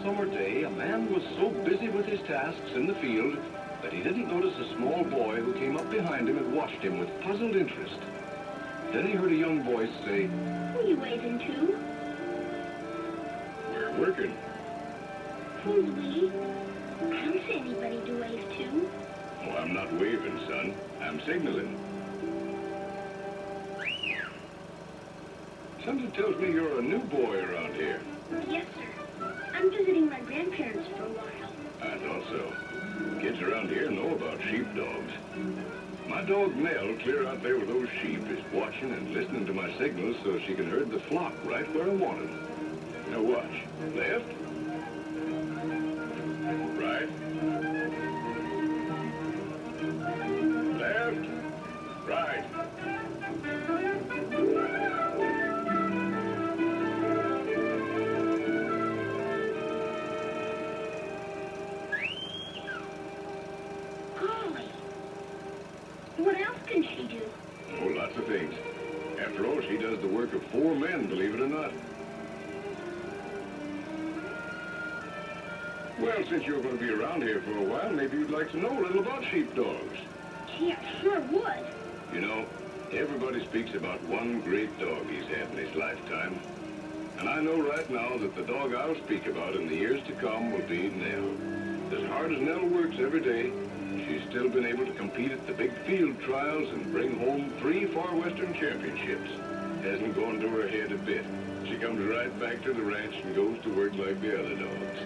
summer day, a man was so busy with his tasks in the field that he didn't notice a small boy who came up behind him and watched him with puzzled interest. Then he heard a young voice say, Who are you waving to? "We're working." Who's we? I don't see anybody to wave to. "Oh, I'm not waving, son. I'm signaling." "Something tells me you're a new boy around here." Yes, sir. I'm visiting my grandparents for a while. I thought so. Kids around here know about sheepdogs. My dog Nell, clear out there with those sheep, is watching and listening to my signals so she can herd the flock right where I want them. Now watch. Left. Right. Left. Right. Golly. What else can she do? Oh, lots of things. After all, she does the work of 4 men, believe it or not. Well, since you're going to be around here for a while, maybe you'd like to know a little about sheepdogs. Gee, I sure would. You know, everybody speaks about one great dog he's had in his lifetime. And I know right now that the dog I'll speak about in the years to come will be Nell. As hard as Nell works every day, she's still been able to compete at the big field trials and bring home 3 Far Western championships. Hasn't gone to her head a bit. She comes right back to the ranch and goes to work like the other dogs.